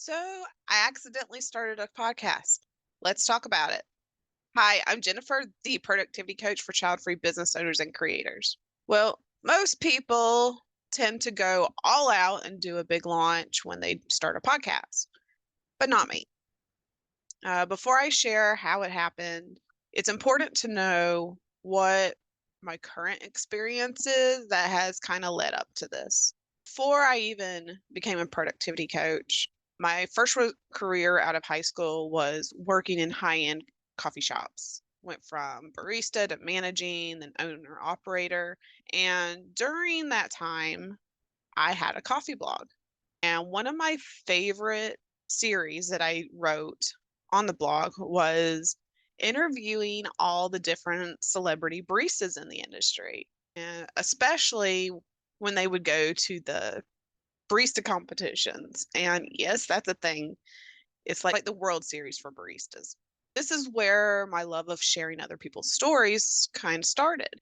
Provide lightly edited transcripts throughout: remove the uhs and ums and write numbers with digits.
So I accidentally started a podcast. Let's talk about it. Hi, I'm Jennifer, the productivity coach for child-free business owners and creators. Well, most people tend to go all out and do a big launch when they start a podcast, but not me. Before I share how it happened, it's important to know what my current experience is that has kind of led up to this. Before I even became a productivity coach, my first career out of high school was working in high-end coffee shops. Went from barista to managing, then owner operator. And during that time, I had a coffee blog. And one of my favorite series that I wrote on the blog was interviewing all the different celebrity baristas in the industry, and especially when they would go to the barista competitions. And yes, that's a thing. It's like the World Series for baristas. This is where my love of sharing other people's stories kind of started.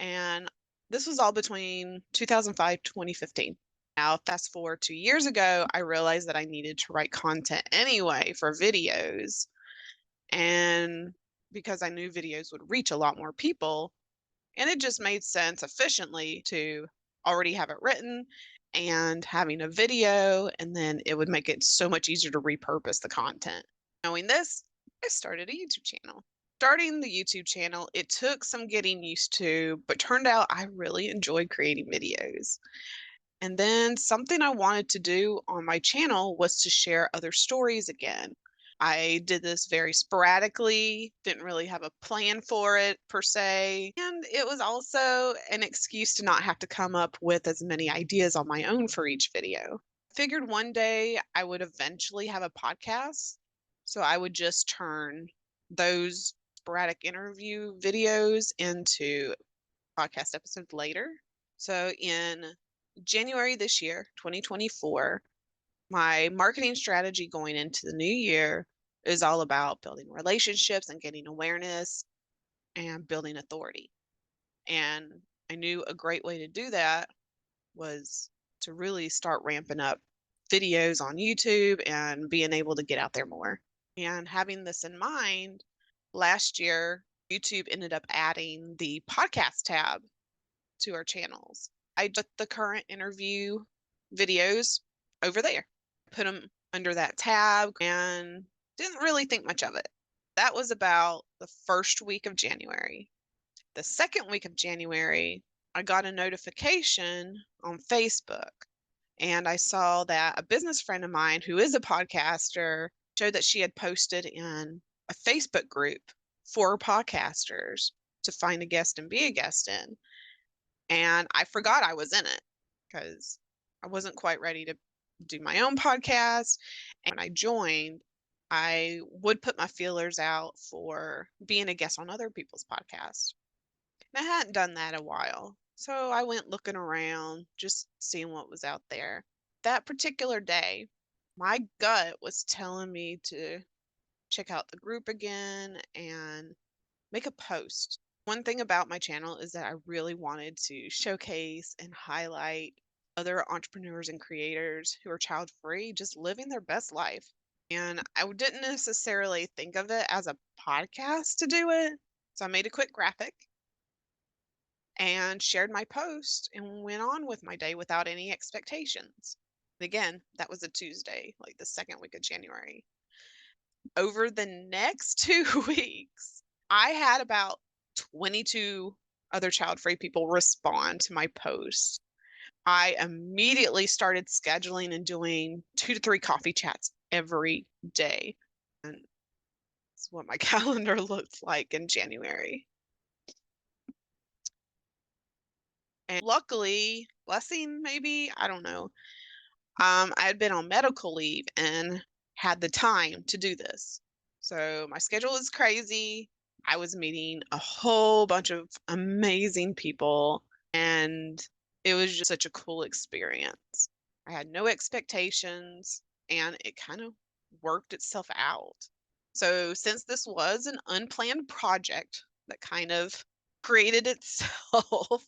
And this was all between 2005 2015. Now, fast forward 2 years ago, I realized that I needed to write content anyway for videos. And because I knew videos would reach a lot more people, and it just made sense efficiently to already have it written and having a video, and then it would make it so much easier to repurpose the content. Knowing this, I started a YouTube channel. Starting the YouTube channel, it took some getting used to, but turned out I really enjoyed creating videos. And then something I wanted to do on my channel was to share other stories again. I did this very sporadically, didn't really have a plan for it per se. And it was also an excuse to not have to come up with as many ideas on my own for each video. Figured one day I would eventually have a podcast. So I would just turn those sporadic interview videos into podcast episodes later. So in January this year, 2024, my marketing strategy going into the new year is all about building relationships and getting awareness and building authority. And I knew a great way to do that was to really start ramping up videos on YouTube and being able to get out there more. And having this in mind, last year, YouTube ended up adding the podcast tab to our channels. I put the current interview videos over there, put them under that tab, and didn't really think much of it. That was about the first week of January. The second week of January, I got a notification on Facebook, and I saw that a business friend of mine who is a podcaster showed that she had posted in a Facebook group for podcasters to find a guest and be a guest in. And I forgot I was in it because I wasn't quite ready to do my own podcast. And when I joined, I would put my feelers out for being a guest on other people's podcasts. And I hadn't done that in a while. So I went looking around, just seeing what was out there. That particular day, my gut was telling me to check out the group again and make a post. One thing about my channel is that I really wanted to showcase and highlight other entrepreneurs and creators who are child free, just living their best life. And I didn't necessarily think of it as a podcast to do it. So I made a quick graphic and shared my post and went on with my day without any expectations. Again, that was a Tuesday, like the second week of January. Over the next 2 weeks, I had about 22 other child free people respond to my post. I immediately started scheduling and doing 2 to 3 coffee chats every day. And that's what my calendar looked like in January. And luckily, blessing maybe, I don't know. I had been on medical leave and had the time to do this. So my schedule is crazy. I was meeting a whole bunch of amazing people, and it was just such a cool experience. I had no expectations, and it kind of worked itself out. So since this was an unplanned project that kind of created itself,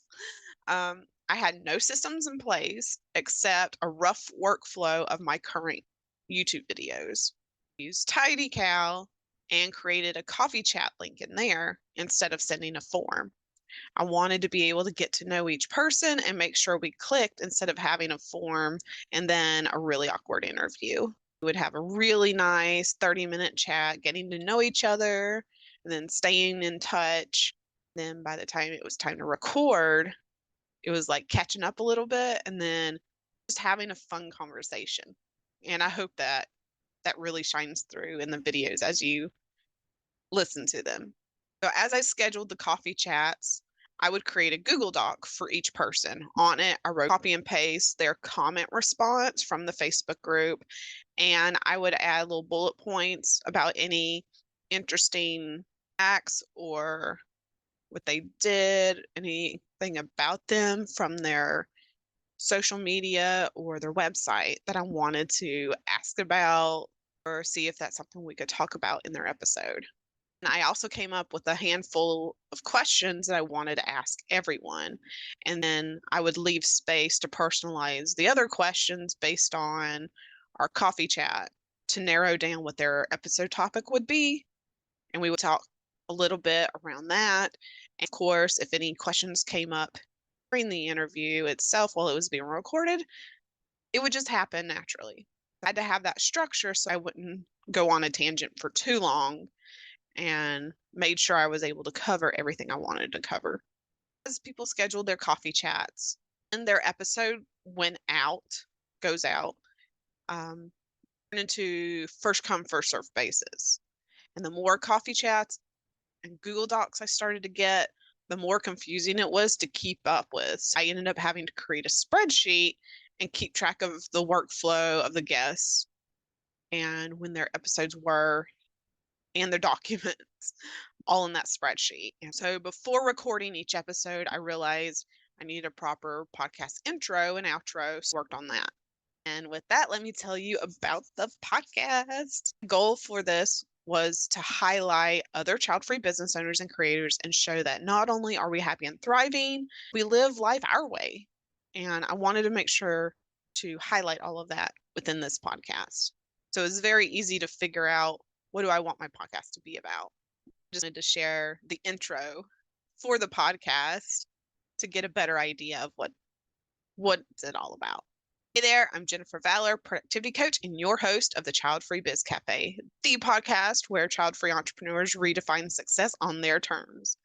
I had no systems in place except a rough workflow of my current YouTube videos. Used TidyCal and created a coffee chat link in there instead of sending a form. I wanted to be able to get to know each person and make sure we clicked instead of having a form and then a really awkward interview. We would have a really nice 30-minute chat, getting to know each other, and then staying in touch. Then by the time it was time to record, it was like catching up a little bit and then just having a fun conversation. And I hope that that really shines through in the videos as you listen to them. So as I scheduled the coffee chats, I would create a Google Doc for each person. On it, I wrote copy and paste their comment response from the Facebook group, and I would add little bullet points about any interesting facts or what they did, anything about them from their social media or their website that I wanted to ask about or see if that's something we could talk about in their episode. And I also came up with a handful of questions that I wanted to ask everyone. And then I would leave space to personalize the other questions based on our coffee chat to narrow down what their episode topic would be. And we would talk a little bit around that. And of course, if any questions came up during the interview itself while it was being recorded, it would just happen naturally. I had to have that structure so I wouldn't go on a tangent for too long and made sure I was able to cover everything I wanted to cover. As people scheduled their coffee chats and their episode goes out, into first come, first serve basis. And the more coffee chats and Google Docs I started to get, the more confusing it was to keep up with. So I ended up having to create a spreadsheet and keep track of the workflow of the guests and when their episodes were and their documents all in that spreadsheet. And so before recording each episode, I realized I needed a proper podcast intro and outro, so I worked on that. And with that, let me tell you about the podcast. The goal for this was to highlight other child-free business owners and creators and show that not only are we happy and thriving, we live life our way. And I wanted to make sure to highlight all of that within this podcast. So it's very easy to figure out, what do I want my podcast to be about? Just wanted to share the intro for the podcast to get a better idea of what's it all about. Hey there, I'm Jennifer Valor, productivity coach and your host of the Child Free Biz Cafe, the podcast where child-free entrepreneurs redefine success on their terms.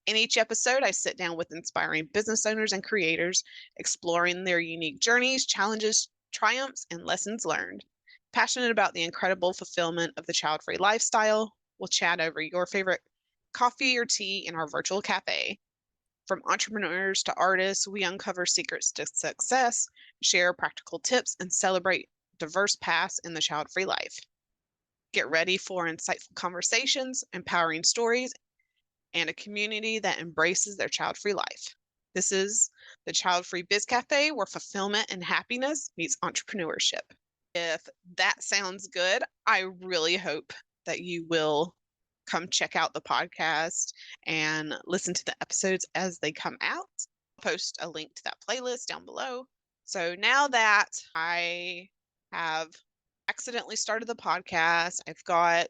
In each episode, I sit down with inspiring business owners and creators, exploring their unique journeys, challenges, triumphs, and lessons learned. Passionate about the incredible fulfillment of the child-free lifestyle, we'll chat over your favorite coffee or tea in our virtual cafe. From entrepreneurs to artists, we uncover secrets to success, share practical tips, and celebrate diverse paths in the child-free life. Get ready for insightful conversations, empowering stories, and a community that embraces their child-free life. This is the Child-Free Biz Cafe, where fulfillment and happiness meets entrepreneurship. If that sounds good, I really hope that you will come check out the podcast and listen to the episodes as they come out. I'll post a link to that playlist down below. So now that I have accidentally started the podcast, I've got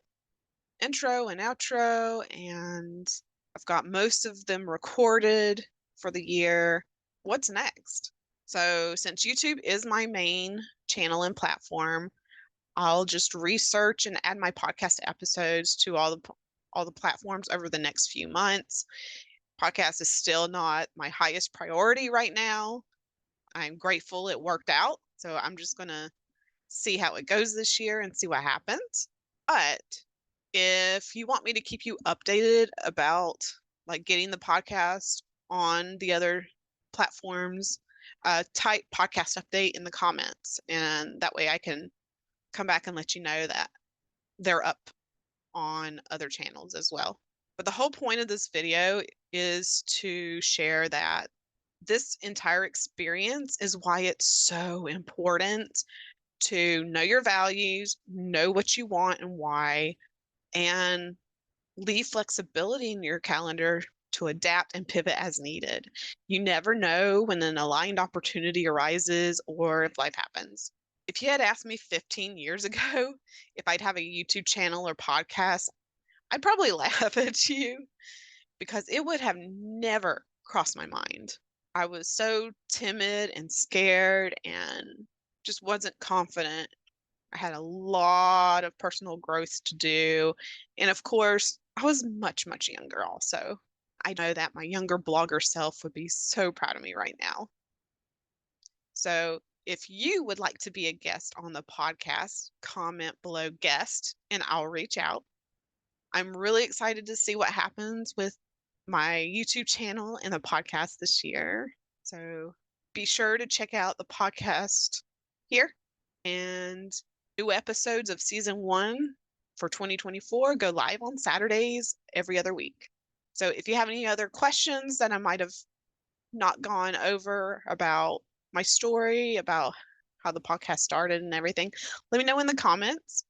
intro and outro, and I've got most of them recorded for the year. What's next? So since YouTube is my main channel and platform, I'll just research and add my podcast episodes to all the platforms over the next few months. Podcast is still not my highest priority right now. I'm grateful it worked out. So I'm just going to see how it goes this year and see what happens. But if you want me to keep you updated about like getting the podcast on the other platforms, type podcast update in the comments. And that way I can come back and let you know that they're up on other channels as well. But the whole point of this video is to share that this entire experience is why it's so important to know your values, know what you want and why, and leave flexibility in your calendar to adapt and pivot as needed. You never know when an aligned opportunity arises or if life happens. If you had asked me 15 years ago if I'd have a YouTube channel or podcast, I'd probably laugh at you because it would have never crossed my mind. I was so timid and scared and just wasn't confident. I had a lot of personal growth to do. And of course, I was much, much younger also. I know that my younger blogger self would be so proud of me right now. So if you would like to be a guest on the podcast, comment below guest and I'll reach out. I'm really excited to see what happens with my YouTube channel and the podcast this year. So be sure to check out the podcast here, and new episodes of season 1 for 2024 go live on Saturdays every other week. So if you have any other questions that I might have not gone over about my story, about how the podcast started and everything, let me know in the comments.